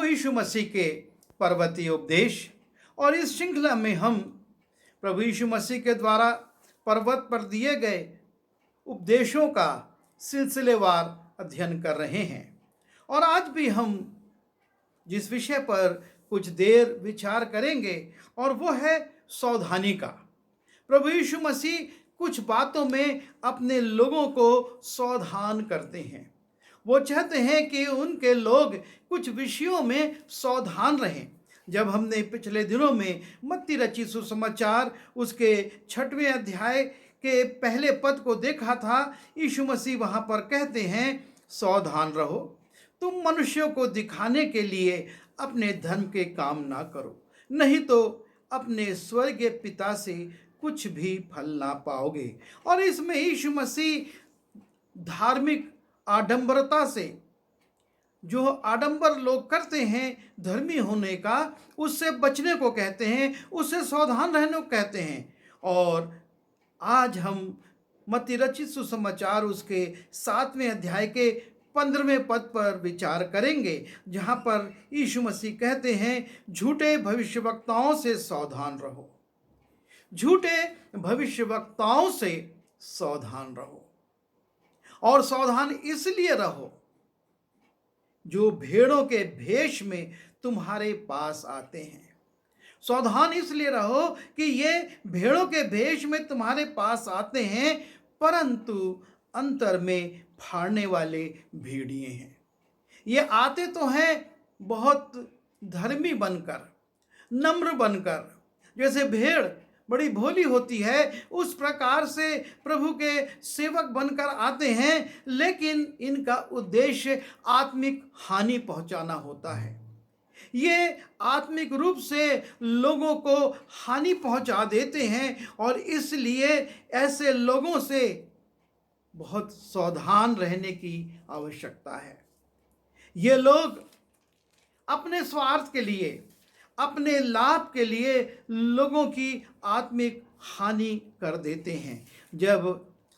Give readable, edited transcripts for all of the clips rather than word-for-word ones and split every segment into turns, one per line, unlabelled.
प्रभु यीशु मसीह के पर्वतीय उपदेश। और इस श्रृंखला में हम प्रभु यीशु मसीह के द्वारा पर्वत पर दिए गए उपदेशों का सिलसिलेवार अध्ययन कर रहे हैं। और आज भी हम जिस विषय पर कुछ देर विचार करेंगे और वो है सावधानी का। प्रभु यीशु मसीह कुछ बातों में अपने लोगों को सावधान करते हैं। वो चाहते हैं कि उनके लोग कुछ विषयों में सावधान रहें। जब हमने पिछले दिनों में मत्ती रचित सुसमाचार उसके 6वें अध्याय के पहले पद को देखा था, यीशु मसीह वहाँ पर कहते हैं, सावधान रहो, तुम मनुष्यों को दिखाने के लिए अपने धर्म के काम ना करो, नहीं तो अपने स्वर्गीय पिता से कुछ भी फल ना पाओगे। और इसमें यीशु मसीह धार्मिक आडंबरता से, जो आडंबर लोग करते हैं धर्मी होने का, उससे बचने को कहते हैं, उससे सावधान रहने को कहते हैं। और आज हम मत्ती रचित सुसमाचार उसके 7वें अध्याय के 15वें पद पर विचार करेंगे, जहाँ पर यीशु मसीह कहते हैं, झूठे भविष्यवक्ताओं से सावधान रहो, झूठे भविष्यवक्ताओं से सावधान रहो। और सावधान इसलिए रहो जो भेड़ों के भेष में तुम्हारे पास आते हैं। सावधान इसलिए रहो कि ये भेड़ों के भेष में तुम्हारे पास आते हैं, परंतु अंतर में फाड़ने वाले भेड़िए हैं। ये आते तो हैं बहुत धर्मी बनकर, नम्र बनकर, जैसे भेड़ बड़ी भोली होती है उस प्रकार से प्रभु के सेवक बनकर आते हैं, लेकिन इनका उद्देश्य आत्मिक हानि पहुंचाना होता है। ये आत्मिक रूप से लोगों को हानि पहुंचा देते हैं और इसलिए ऐसे लोगों से बहुत सावधान रहने की आवश्यकता है। ये लोग अपने स्वार्थ के लिए, अपने लाभ के लिए लोगों की आत्मिक हानि कर देते हैं। जब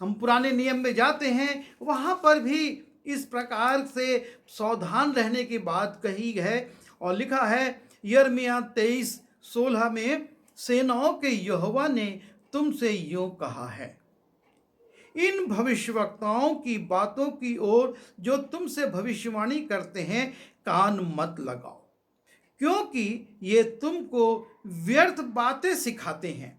हम पुराने नियम में जाते हैं वहाँ पर भी इस प्रकार से सावधान रहने की बात कही है और लिखा है यिर्मयाह 23:16 में, सेनाओं के यहोवा ने तुमसे यूं कहा है, इन भविष्यवक्ताओं की बातों की ओर जो तुमसे भविष्यवाणी करते हैं कान मत लगाओ, क्योंकि ये तुमको व्यर्थ बातें सिखाते हैं।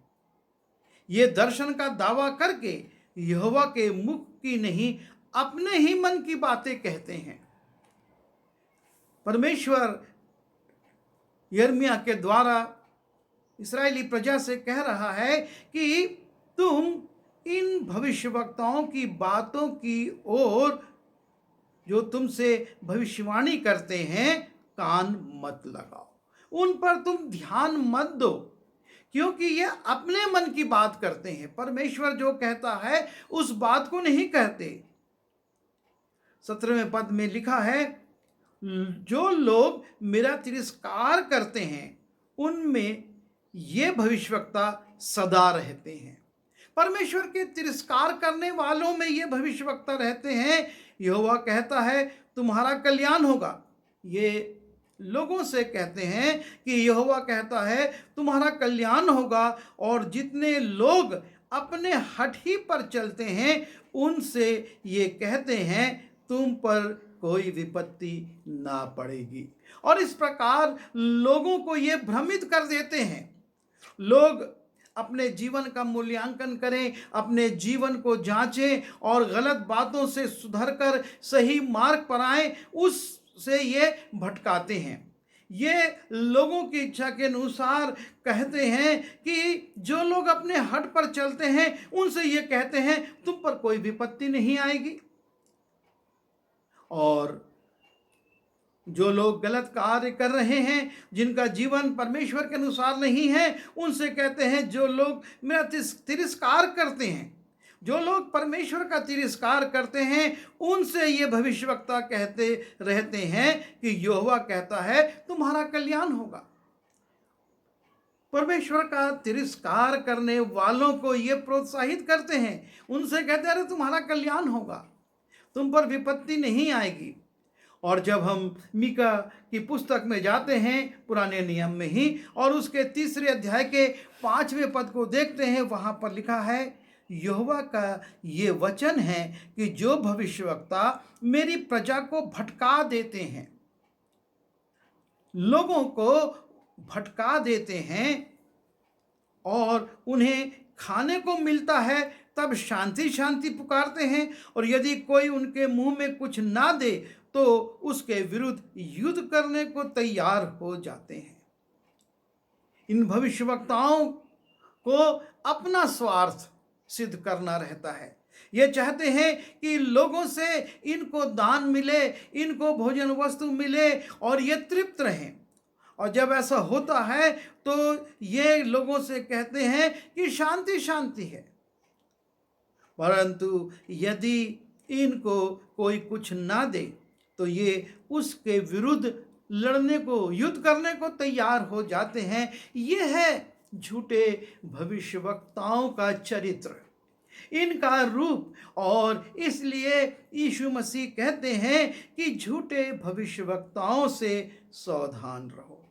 ये दर्शन का दावा करके यहोवा के मुख की नहीं अपने ही मन की बातें कहते हैं। परमेश्वर यिर्मयाह के द्वारा इस्राएली प्रजा से कह रहा है कि तुम इन भविष्यवक्ताओं की बातों की ओर जो तुमसे भविष्यवाणी करते हैं कान मत लगाओ, उन पर तुम ध्यान मत दो, क्योंकि ये अपने मन की बात करते हैं। परमेश्वर जो कहता है उस बात को नहीं कहते। 17वें पद में लिखा है, जो लोग मेरा तिरस्कार करते हैं उनमें ये भविष्यवक्ता सदा रहते हैं। परमेश्वर के तिरस्कार करने वालों में ये भविष्यवक्ता रहते हैं। यहोवा कहता है तुम्हारा कल्याण होगा। ये लोगों से कहते हैं कि यहोवा कहता है तुम्हारा कल्याण होगा, और जितने लोग अपने हठ ही पर चलते हैं उनसे ये कहते हैं तुम पर कोई विपत्ति ना पड़ेगी। और इस प्रकार लोगों को ये भ्रमित कर देते हैं। लोग अपने जीवन का मूल्यांकन करें, अपने जीवन को जांचें और गलत बातों से सुधरकर सही मार्ग पर आएं, उससे ये भटकाते हैं। ये लोगों की इच्छा के अनुसार कहते हैं कि जो लोग अपने हट पर चलते हैं उनसे ये कहते हैं तुम पर कोई विपत्ति नहीं आएगी, और जो लोग गलत कार्य कर रहे हैं, जिनका जीवन परमेश्वर के अनुसार नहीं है, उनसे कहते हैं जो लोग मेरा तिरस्कार करते हैं, जो लोग परमेश्वर का तिरस्कार करते हैं, उनसे ये भविष्यवक्ता कहते रहते हैं कि यहोवा कहता है तुम्हारा कल्याण होगा। परमेश्वर का तिरस्कार करने वालों को ये प्रोत्साहित करते हैं, उनसे कहते हैं अरे तुम्हारा कल्याण होगा, तुम पर विपत्ति नहीं आएगी। और जब हम मीका की पुस्तक में जाते हैं पुराने नियम में ही, और उसके 3 अध्याय के 5वें पद को देखते हैं, वहाँ पर लिखा है, यहोवा का ये वचन है कि जो भविष्यवक्ता मेरी प्रजा को भटका देते हैं, लोगों को भटका देते हैं और उन्हें खाने को मिलता है तब शांति शांति पुकारते हैं, और यदि कोई उनके मुंह में कुछ ना दे तो उसके विरुद्ध युद्ध करने को तैयार हो जाते हैं। इन भविष्यवक्ताओं को अपना स्वार्थ सिद्ध करना रहता है। ये चाहते हैं कि लोगों से इनको दान मिले, इनको भोजन वस्तु मिले और ये तृप्त रहें। और जब ऐसा होता है तो ये लोगों से कहते हैं कि शांति शांति है, परंतु यदि इनको कोई कुछ ना दे तो ये उसके विरुद्ध लड़ने को, युद्ध करने को तैयार हो जाते हैं। ये है झूठे भविष्यवक्ताओं का चरित्र, इनका रूप। और इसलिए यीशु मसीह कहते हैं कि झूठे भविष्यवक्ताओं से सावधान रहो,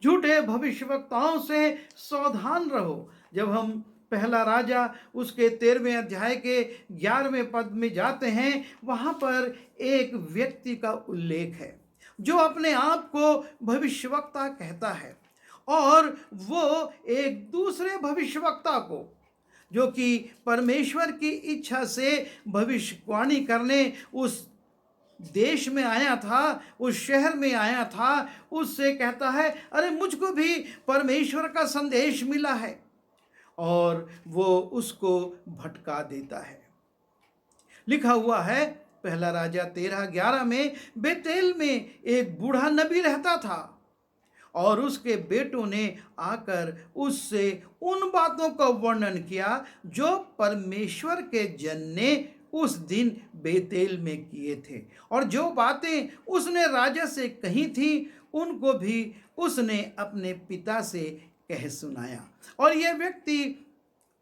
झूठे भविष्यवक्ताओं से सावधान रहो। जब हम पहला राजा उसके 13वें अध्याय के 11वें पद में जाते हैं, वहाँ पर एक व्यक्ति का उल्लेख है जो अपने आप को भविष्यवक्ता कहता है, और वो एक दूसरे भविष्यवक्ता को, जो कि परमेश्वर की इच्छा से भविष्यवाणी करने उस देश में आया था, उस शहर में आया था, उससे कहता है, अरे मुझको भी परमेश्वर का संदेश मिला है, और वो उसको भटका देता है। लिखा हुआ है पहला राजा 13:11 में, बेतेल में एक बूढ़ा नबी रहता था और उसके बेटों ने आकर उससे उन बातों का वर्णन किया जो परमेश्वर के जन ने उस दिन बेतेल में किए थे, और जो बातें उसने राजा से कही थी उनको भी उसने अपने पिता से कह सुनाया। और यह व्यक्ति,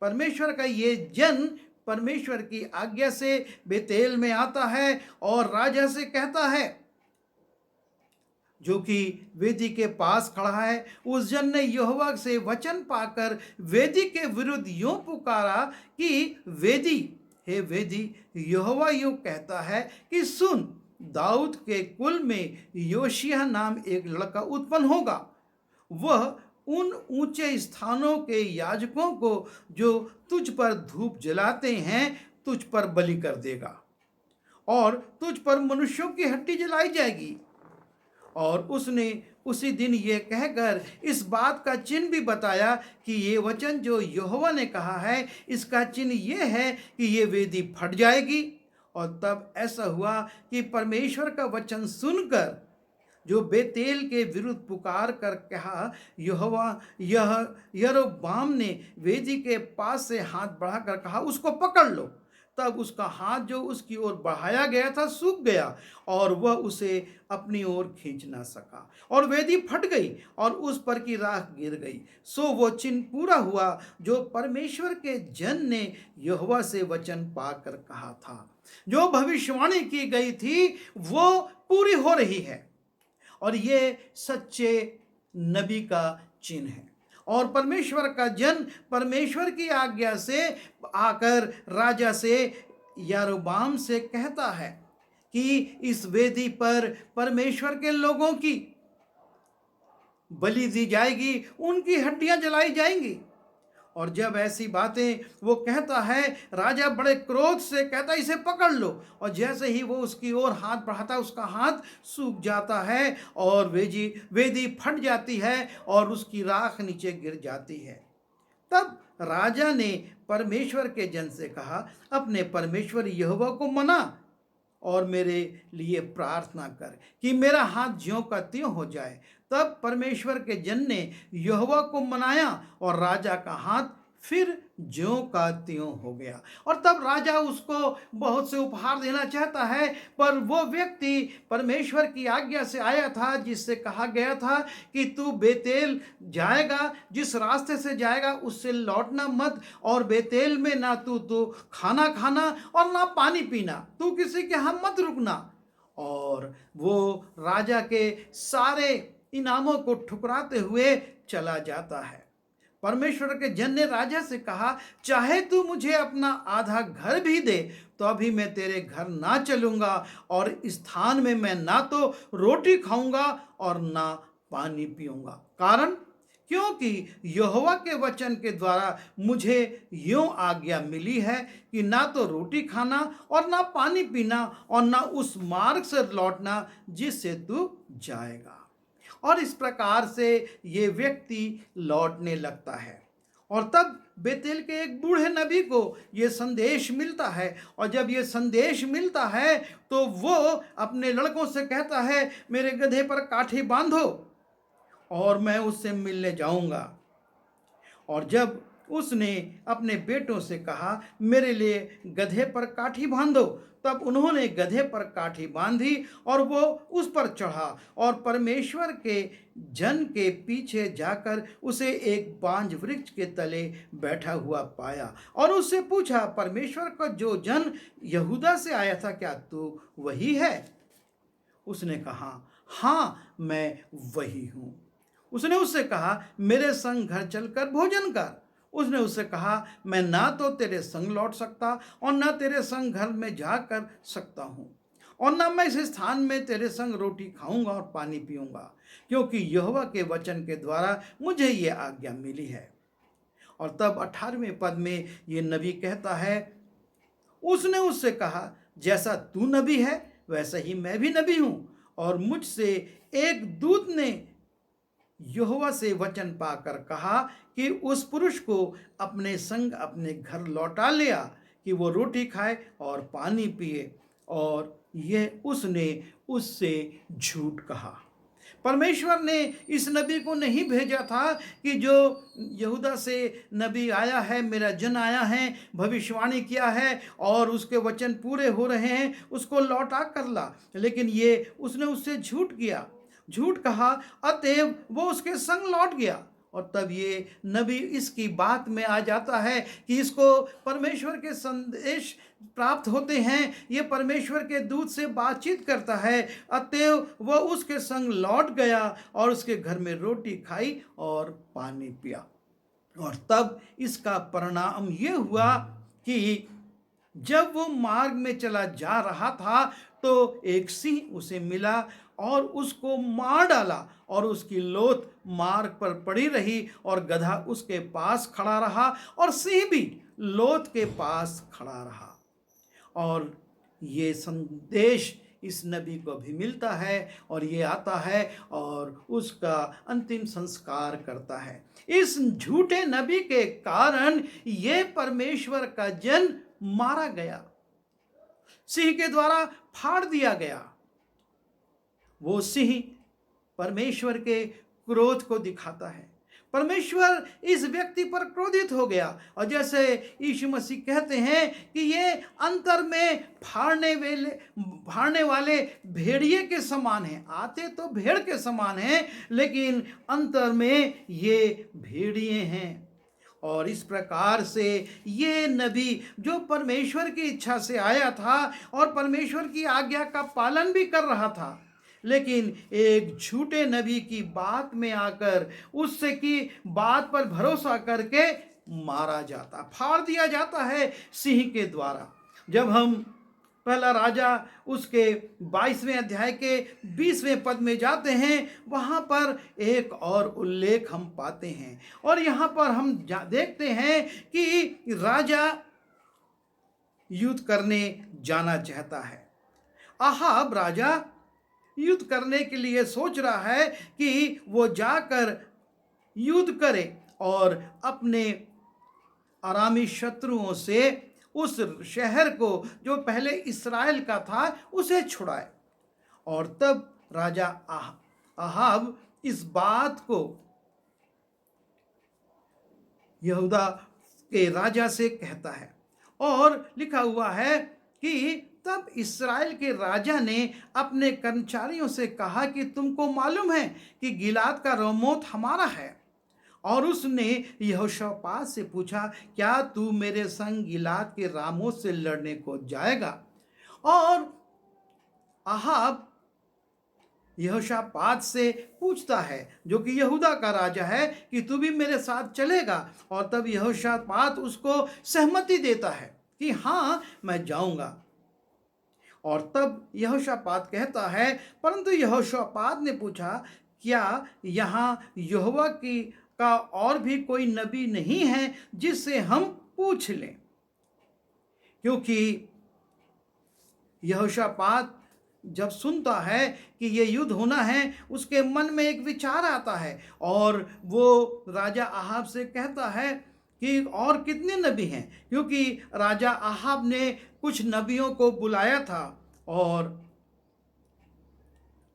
परमेश्वर का ये जन, परमेश्वर की आज्ञा से बेतेल में आता है और राजा से कहता है, जो कि वेदी के पास खड़ा है। उस जन ने यहोवा से वचन पाकर वेदी के विरुद्ध यूं पुकारा कि वेदी, हे वेदी, यहोवा यूं कहता है कि सुन, दाऊद के कुल में योशिय्याह नाम एक लड़का उत्पन्न होगा। वह उन ऊंचे स्थानों के याजकों को जो तुझ पर धूप जलाते हैं तुझ पर बलि कर देगा, और तुझ पर मनुष्यों की हड्डी जलाई जाएगी। और उसने उसी दिन ये कहकर इस बात का चिन्ह भी बताया कि ये वचन जो यहोवा ने कहा है, इसका चिन्ह ये है कि ये वेदी फट जाएगी। और तब ऐसा हुआ कि परमेश्वर का वचन सुनकर जो बेतेल के विरुद्ध पुकार कर कहा, यहोवा, यरोबाम ने वेदी के पास से हाथ बढ़ाकर कहा, उसको पकड़ लो। तब उसका हाथ जो उसकी ओर बढ़ाया गया था सूख गया और वह उसे अपनी ओर खींच ना सका, और वेदी फट गई और उस पर की राख गिर गई। सो वो चिन्ह पूरा हुआ जो परमेश्वर के जन ने यहोवा से वचन पाकर कहा था। जो भविष्यवाणी की गई थी वो पूरी हो रही है, और ये सच्चे नबी का चिन्ह है। और परमेश्वर का जन परमेश्वर की आज्ञा से आकर राजा से, यारोबाम से कहता है कि इस वेदी पर परमेश्वर के लोगों की बलि दी जाएगी, उनकी हड्डियां जलाई जाएंगी। और जब ऐसी बातें वो कहता है, राजा बड़े क्रोध से कहता है, इसे पकड़ लो। और जैसे ही वो उसकी ओर हाथ बढ़ाता है, उसका हाथ सूख जाता है और वेदी फट जाती है और उसकी राख नीचे गिर जाती है। तब राजा ने परमेश्वर के जन से कहा, अपने परमेश्वर यहोवा को मना और मेरे लिए प्रार्थना कर कि मेरा हाथ ज्यों का त्यों हो जाए। तब परमेश्वर के जन ने यहोवा को मनाया और राजा का हाथ फिर ज्यों का त्यों हो गया। और तब राजा उसको बहुत से उपहार देना चाहता है, पर वो व्यक्ति परमेश्वर की आज्ञा से आया था, जिससे कहा गया था कि तू बेतेल जाएगा, जिस रास्ते से जाएगा उससे लौटना मत, और बेतेल में ना तू खाना खाना और ना पानी पीना, तू किसी के यहाँ मत रुकना। और वो राजा के सारे इनामों को ठुकराते हुए चला जाता है। परमेश्वर के जन ने राजा से कहा, चाहे तू मुझे अपना आधा घर भी दे तो अभी मैं तेरे घर ना चलूंगा, और इस स्थान में मैं ना तो रोटी खाऊंगा और ना पानी पीऊंगा। कारण, क्योंकि यहोवा के वचन के द्वारा मुझे यूं आज्ञा मिली है कि ना तो रोटी खाना और ना पानी पीना और ना उस मार्ग से लौटना जिससे तू जाएगा। और इस प्रकार से ये व्यक्ति लौटने लगता है। और तब बेतेल के एक बूढ़े नबी को ये संदेश मिलता है, और जब ये संदेश मिलता है तो वो अपने लड़कों से कहता है, मेरे गधे पर काठी बांधो और मैं उससे मिलने जाऊंगा। और जब उसने अपने बेटों से कहा, मेरे लिए गधे पर काठी बांधो, तब उन्होंने गधे पर काठी बांधी और वो उस पर चढ़ा और परमेश्वर के जन के पीछे जाकर उसे एक बांज वृक्ष के तले बैठा हुआ पाया और उससे पूछा, परमेश्वर का जो जन यहूदा से आया था, क्या तू वही है? उसने कहा, हाँ, मैं वही हूँ। उसने उससे कहा, मेरे संग घर चलकर भोजन कर। उसने उससे कहा, मैं ना तो तेरे संग लौट सकता और ना तेरे संग घर में जाकर सकता हूँ, और ना मैं इस स्थान में तेरे संग रोटी खाऊंगा और पानी पीऊंगा, क्योंकि यहोवा के वचन के द्वारा मुझे ये आज्ञा मिली है। और तब 18वें पद में ये नबी कहता है, उसने उससे कहा, जैसा तू नबी है वैसा ही मैं भी नबी हूँ, और मुझसे एक दूत ने यहोवा से वचन पाकर कहा कि उस पुरुष को अपने संग अपने घर लौटा लिया कि वो रोटी खाए और पानी पिए। और यह उसने उससे झूठ कहा। परमेश्वर ने इस नबी को नहीं भेजा था कि जो यहूदा से नबी आया है, मेरा जन आया है, भविष्यवाणी किया है और उसके वचन पूरे हो रहे हैं, उसको लौटा कर ला, लेकिन ये उसने उससे झूठ किया, झूठ कहा, अतएव वो उसके संग लौट गया। और तब ये नबी इसकी बात में आ जाता है कि इसको परमेश्वर के संदेश प्राप्त होते हैं, ये परमेश्वर के दूत से बातचीत करता है, अतएव वह उसके संग लौट गया और उसके घर में रोटी खाई और पानी पिया। और तब इसका परिणाम ये हुआ कि जब वो मार्ग में चला जा रहा था तो एक सिंह उसे मिला और उसको मार डाला, और उसकी लोथ मार्ग पर पड़ी रही और गधा उसके पास खड़ा रहा और सिंह भी लोथ के पास खड़ा रहा। और ये संदेश इस नबी को भी मिलता है और ये आता है और उसका अंतिम संस्कार करता है। इस झूठे नबी के कारण ये परमेश्वर का जन मारा गया, सिंह के द्वारा फाड़ दिया गया। वो सिंह परमेश्वर के क्रोध को दिखाता है। परमेश्वर इस व्यक्ति पर क्रोधित हो गया, और जैसे यीशु मसीह कहते हैं कि ये अंतर में फाड़ने वाले भेड़िए के समान हैं। आते तो भेड़ के समान हैं, लेकिन अंतर में ये भेड़िए हैं। और इस प्रकार से ये नबी जो परमेश्वर की इच्छा से आया था और परमेश्वर की आज्ञा का पालन भी कर रहा था, लेकिन एक झूठे नबी की बात में आकर उससे की बात पर भरोसा करके मारा जाता, फाड़ दिया जाता है सिंह के द्वारा। जब हम पहला राजा उसके 22वें अध्याय के 20वें पद में जाते हैं, वहाँ पर एक और उल्लेख हम पाते हैं, और यहाँ पर हम देखते हैं कि राजा युद्ध करने जाना चाहता है। अहाब राजा युद्ध करने के लिए सोच रहा है कि वो जाकर युद्ध करे और अपने अरामी शत्रुओं से उस शहर को जो पहले इस्राएल का था उसे छुड़ाए। और तब राजा अहाब इस बात को यहूदा के राजा से कहता है, और लिखा हुआ है कि तब इस्राएल के राजा ने अपने कर्मचारियों से कहा कि तुमको मालूम है कि गिलाद का रामोत हमारा है। और उसने यहोशापात से पूछा, क्या तू मेरे संग गिलाद के रामोत से लड़ने को जाएगा? और आहाब यहोशापात से पूछता है, जो कि यहूदा का राजा है, कि तू भी मेरे साथ चलेगा। और तब यहोशापात उसको सहमति देता है कि हाँ, मैं जाऊंगा। और तब यहोशापात कहता है, परंतु यहोशापात ने पूछा, क्या यहाँ यहोवा की का और भी कोई नबी नहीं है जिससे हम पूछ लें? क्योंकि यहोशापात जब सुनता है कि ये युद्ध होना है, उसके मन में एक विचार आता है और वो राजा आहाब से कहता है कि और कितने नबी हैं, क्योंकि राजा आहाब ने कुछ नबियों को बुलाया था। और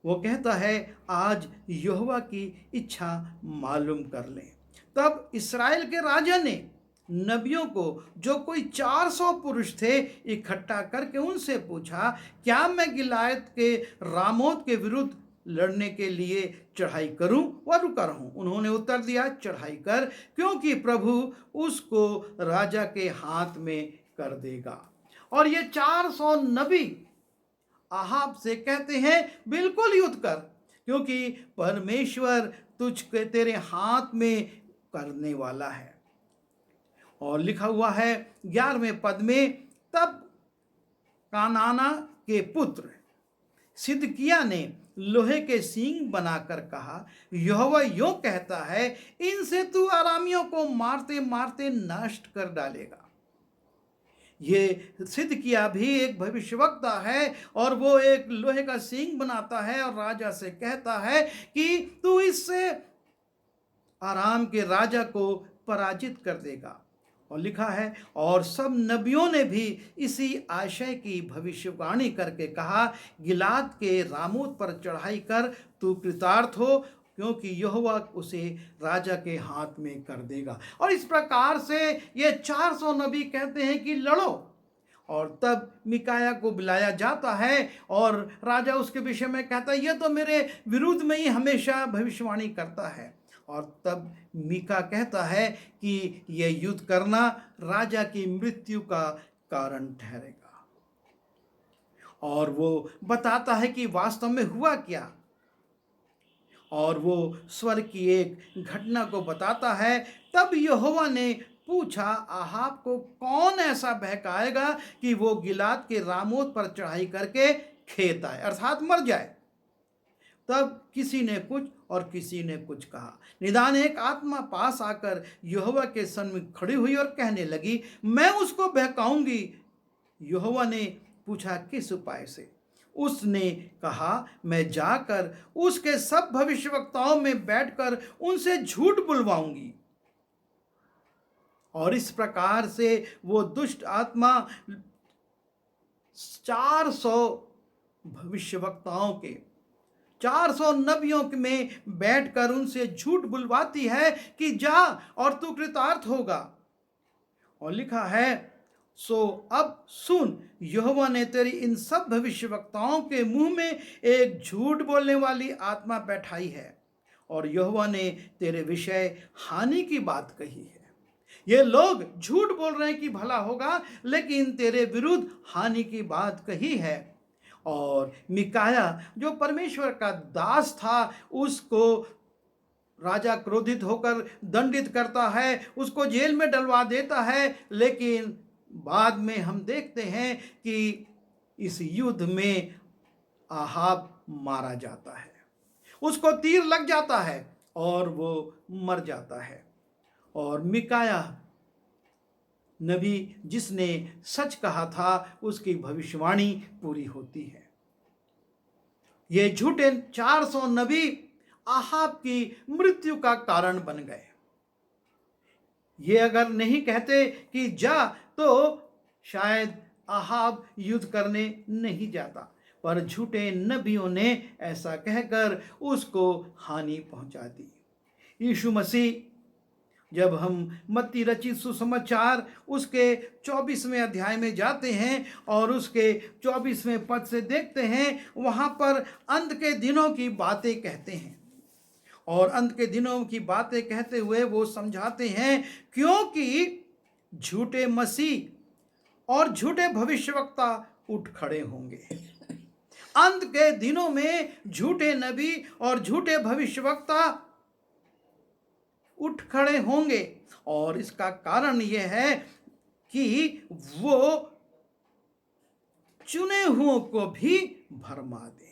वो कहता है, आज यहोवा की इच्छा मालूम कर लें। तब इस्राएल के राजा ने नबियों को, जो कोई 400 पुरुष थे, इकट्ठा करके उनसे पूछा, क्या मैं गिलायत के रामोत के विरुद्ध लड़ने के लिए चढ़ाई करूं व रुका रहूं? उन्होंने उत्तर दिया, चढ़ाई कर, क्योंकि प्रभु उसको राजा के हाथ में कर देगा। और ये 400 नबी आहाब से कहते हैं, बिल्कुल युद्ध कर, क्योंकि परमेश्वर तुझके तेरे हाथ में करने वाला है। और लिखा हुआ है 11वें पद में, तब कानाना के पुत्र सिदकिय्याह ने लोहे के सींग बनाकर कहा, यहोवा यूं कहता है, इनसे तू अरामियों को मारते मारते नष्ट कर डालेगा। ये सिदकिय्याह भी एक भविष्यवक्ता है और वो एक लोहे का सींग बनाता है और राजा से कहता है कि तू इससे आराम के राजा को पराजित कर देगा। और लिखा है, और सब नबियों ने भी इसी आशय की भविष्यवाणी करके कहा, गिलाद के रामोत पर चढ़ाई कर, तू कृतार्थ हो, क्योंकि यहोवा उसे राजा के हाथ में कर देगा। और इस प्रकार से ये 400 नबी कहते हैं कि लड़ो। और तब मिकाया को बुलाया जाता है और राजा उसके विषय में कहता है, यह तो मेरे विरुद्ध में ही हमेशा भविष्यवाणी करता है। और तब मीका कहता है कि यह युद्ध करना राजा की मृत्यु का कारण ठहरेगा। और वो बताता है कि वास्तव में हुआ क्या, और वो स्वर्ग की एक घटना को बताता है। तब यहोवा ने पूछा, आहाब को कौन ऐसा बहकाएगा कि वो गिलाद के रामोत पर चढ़ाई करके खेत आए, अर्थात मर जाए? तब किसी ने कुछ और किसी ने कुछ कहा। निदान एक आत्मा पास आकर यहोवा के सन्मुख खड़ी हुई और कहने लगी, मैं उसको बहकाऊंगी। यहोवा ने पूछा, किस उपाय से? उसने कहा, मैं जाकर उसके सब भविष्यवक्ताओं में बैठकर उनसे झूठ बुलवाऊंगी। और इस प्रकार से वो दुष्ट आत्मा 400 भविष्यवक्ताओं के, 400 नबियों में बैठकर उनसे झूठ बुलवाती है कि जा और तू कृतार्थ होगा। और लिखा है, सो अब सुन, यहोवा ने तेरी इन सब भविष्यवक्ताओं के मुंह में एक झूठ बोलने वाली आत्मा बैठाई है, और यहोवा ने तेरे विषय हानि की बात कही है। ये लोग झूठ बोल रहे हैं कि भला होगा, लेकिन तेरे विरुद्ध हानि की बात कही है। और मिकाया जो परमेश्वर का दास था, उसको राजा क्रोधित होकर दंडित करता है, उसको जेल में डलवा देता है। लेकिन बाद में हम देखते हैं कि इस युद्ध में आहाब मारा जाता है, उसको तीर लग जाता है और वो मर जाता है। और मिकाया नबी जिसने सच कहा था, उसकी भविष्यवाणी पूरी होती है। ये झूठे 400 नबी आहाब की मृत्यु का कारण बन गए। ये अगर नहीं कहते कि जा, तो शायद आहाब युद्ध करने नहीं जाता, पर झूठे नबियों ने ऐसा कहकर उसको हानि पहुंचा दी। यीशु मसीह, जब हम मत्ती रचित सुसमाचार उसके 24वें अध्याय में जाते हैं और उसके 24वें पद से देखते हैं, वहाँ पर अंत के दिनों की बातें कहते हैं। और अंत के दिनों की बातें कहते हुए वो समझाते हैं, क्योंकि झूठे मसीह और झूठे भविष्यवक्ता उठ खड़े होंगे। अंत के दिनों में झूठे नबी और झूठे भविष्यवक्ता उठ खड़े होंगे, और इसका कारण यह है कि वो चुने हुओं को भी भरमा दें।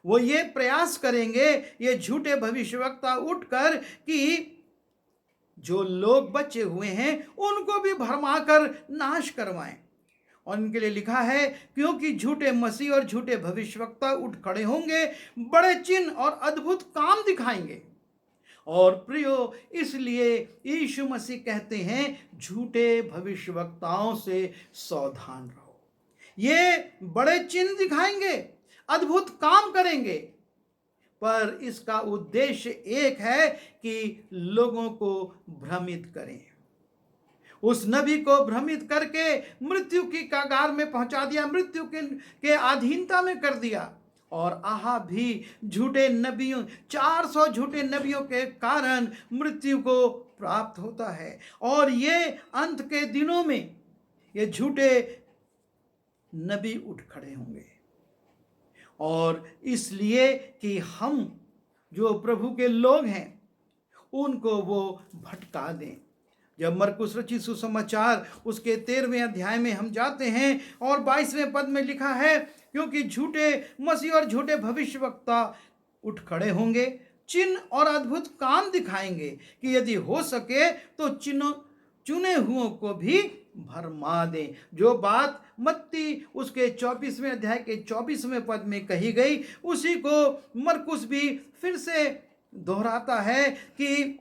वो ये प्रयास करेंगे, ये झूठे भविष्यवक्ता उठकर, कि जो लोग बचे हुए हैं उनको भी भरमाकर नाश करवाएं। और इनके लिए लिखा है, क्योंकि झूठे मसीह और झूठे भविष्यवक्ता उठ खड़े होंगे, बड़े चिन्ह और अद्भुत काम दिखाएंगे। और प्रियो, इसलिए यीशु मसीह कहते हैं, झूठे भविष्यवक्ताओं से सावधान रहो। ये बड़े चिन्ह दिखाएंगे, अद्भुत काम करेंगे, पर इसका उद्देश्य एक है कि लोगों को भ्रमित करें। उस नबी को भ्रमित करके मृत्यु की कगार में पहुंचा दिया, मृत्यु के अधीनता में कर दिया। और आहा भी झूठे नबियों, 400 झूठे नबियों के कारण मृत्यु को प्राप्त होता है। और ये अंत के दिनों में ये झूठे नबी उठ खड़े होंगे, और इसलिए कि हम जो प्रभु के लोग हैं उनको वो भटका दें। जब मरकुस रचित सुसमाचार उसके 13वें अध्याय में हम जाते हैं और 22वें पद में लिखा है, क्योंकि झूठे मसीह और झूठे भविष्यवक्ता उठ खड़े होंगे, चिन्ह और अद्भुत काम दिखाएंगे, कि यदि हो सके तो चुने हुओं को भी भरमा दें। जो बात मत्ती उसके 24वें अध्याय के 24वें पद में कही गई, उसी को मरकुस भी फिर से दोहराता है कि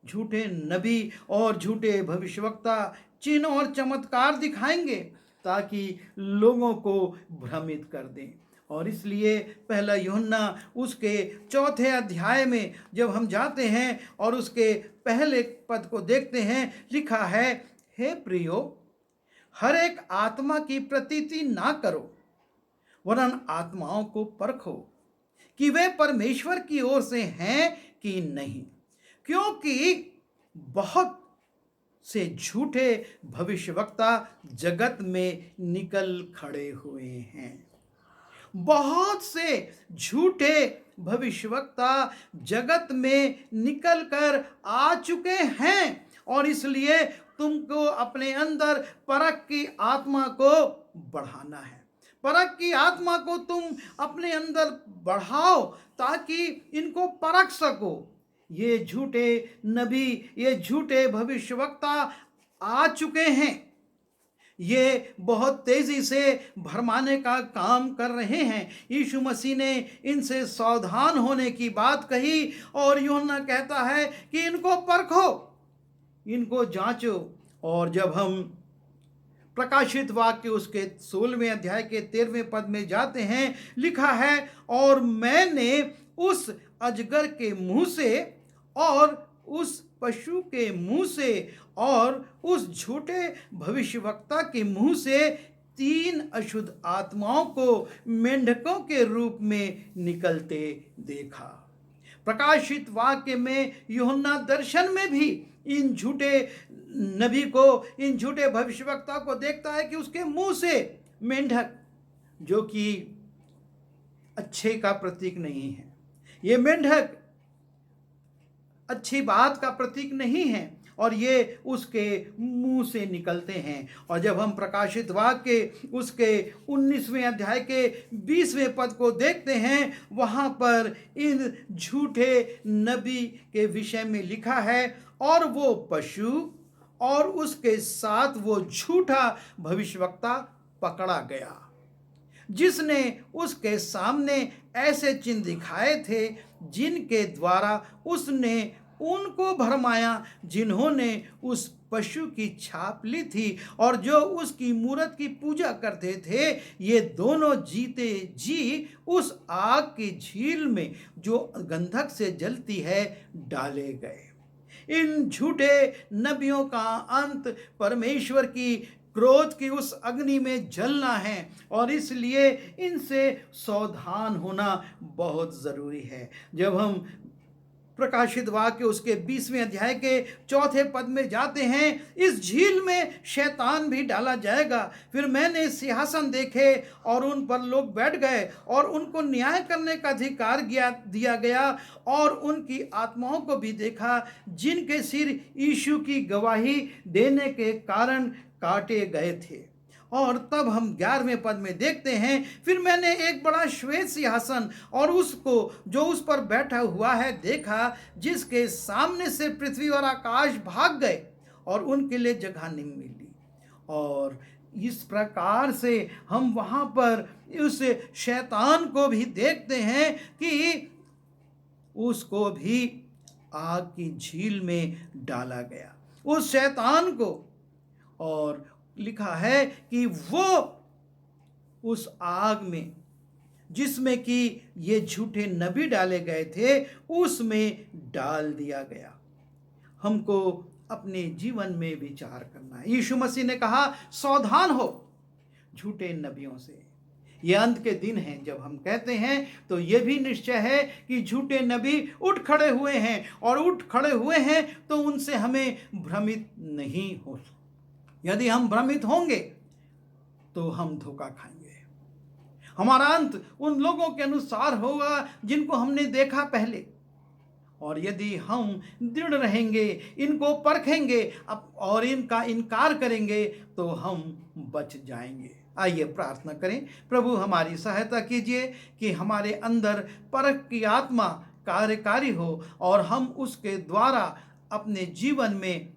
झूठे नबी और झूठे भविष्यवक्ता चिन्ह और चमत्कार दिखाएंगे ताकि लोगों को भ्रमित कर दें। और इसलिए पहला यूहन्ना उसके 4थे अध्याय में जब हम जाते हैं और उसके पहले पद को देखते हैं, लिखा है, हे प्रियो, हर एक आत्मा की प्रतीति ना करो, वरन आत्माओं को परखो कि वे परमेश्वर की ओर से हैं कि नहीं, क्योंकि बहुत से झूठे भविष्यवक्ता जगत में निकल खड़े हुए हैं। बहुत से झूठे भविष्यवक्ता जगत में निकल कर आ चुके हैं, और इसलिए तुमको अपने अंदर परख की आत्मा को बढ़ाना है। परख की आत्मा को तुम अपने अंदर बढ़ाओ ताकि इनको परख सको। ये झूठे नबी, ये झूठे भविष्यवक्ता आ चुके हैं, ये बहुत तेजी से भरमाने का काम कर रहे हैं। यीशु मसीह ने इनसे सावधान होने की बात कही, और यूहन्ना कहता है कि इनको परखो, इनको जांचो। और जब हम प्रकाशित वाक्य उसके 16वें अध्याय के 13वें पद में जाते हैं, लिखा है, और मैंने उस अजगर के मुंह से और उस पशु के मुंह से और उस झूठे भविष्यवक्ता के मुंह से 3 अशुद्ध आत्माओं को मेंढकों के रूप में निकलते देखा। प्रकाशित वाक्य में यूहन्ना दर्शन में भी इन झूठे नबी को, इन झूठे भविष्यवक्ता को देखता है कि उसके मुंह से मेंढक, जो कि अच्छे का प्रतीक नहीं है, ये मेंढक अच्छी बात का प्रतीक नहीं है, और ये उसके मुंह से निकलते हैं। और जब हम प्रकाशित वाक्य उसके 19वें अध्याय के 20वें पद को देखते हैं, वहाँ पर इन झूठे नबी के विषय में लिखा है, और वो पशु और उसके साथ वो झूठा भविष्यवक्ता पकड़ा गया, जिसने उसके सामने ऐसे चिन्ह दिखाए थे जिनके द्वारा उसने उनको भरमाया जिन्होंने उस पशु की छाप ली थी और जो उसकी मूरत की पूजा करते थे। ये दोनों जीते जी उस आग की झील में जो गंधक से जलती है डाले गए। इन झूठे नबियों का अंत परमेश्वर की क्रोध की उस अग्नि में जलना है, और इसलिए इनसे सावधान होना बहुत ज़रूरी है। जब हम प्रकाशित वाक्य उसके 20वें अध्याय के 4 पद में जाते हैं, इस झील में शैतान भी डाला जाएगा। फिर मैंने सिंहासन देखे और उन पर लोग बैठ गए और उनको न्याय करने का अधिकार दिया गया, और उनकी आत्माओं को भी देखा जिनके सिर यीशु की गवाही देने के कारण काटे गए थे। और तब हम 11वें पद में देखते हैं, फिर मैंने एक बड़ा श्वेत सिंहासन और उसको जो उस पर बैठा हुआ है देखा, जिसके सामने से पृथ्वी और आकाश भाग गए और उनके लिए जगह नहीं मिली। और इस प्रकार से हम वहाँ पर उस शैतान को भी देखते हैं कि उसको भी आग की झील में डाला गया, उस शैतान को। और लिखा है कि वो उस आग में जिसमें कि ये झूठे नबी डाले गए थे, उसमें डाल दिया गया। हमको अपने जीवन में विचार करना है। यीशु मसीह ने कहा, सावधान हो झूठे नबियों से। ये अंत के दिन हैं जब हम कहते हैं, तो ये भी निश्चय है कि झूठे नबी उठ खड़े हुए हैं, और उठ खड़े हुए हैं तो उनसे हमें भ्रमित नहीं हो। यदि हम भ्रमित होंगे तो हम धोखा खाएंगे। हमारा अंत उन लोगों के अनुसार होगा जिनको हमने देखा पहले। और यदि हम दृढ़ रहेंगे, इनको परखेंगे और इनका इनकार करेंगे, तो हम बच जाएंगे। आइए प्रार्थना करें। प्रभु हमारी सहायता कीजिए कि हमारे अंदर परख की आत्मा कार्यकारी हो और हम उसके द्वारा अपने जीवन में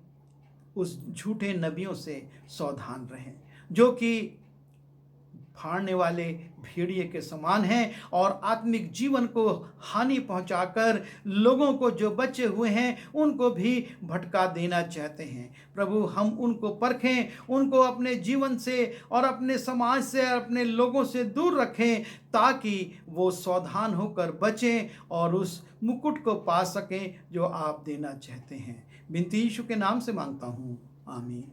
उस झूठे नबियों से सावधान रहें, जो कि फाड़ने वाले भेड़िए के समान हैं और आत्मिक जीवन को हानि पहुंचाकर लोगों को जो बचे हुए हैं उनको भी भटका देना चाहते हैं। प्रभु हम उनको परखें, उनको अपने जीवन से और अपने समाज से, अपने लोगों से दूर रखें, ताकि वो सावधान होकर बचें और उस मुकुट को पा सकें जो आप देना चाहते हैं। विनती यीशु के नाम से मांगता हूँ, आमीन।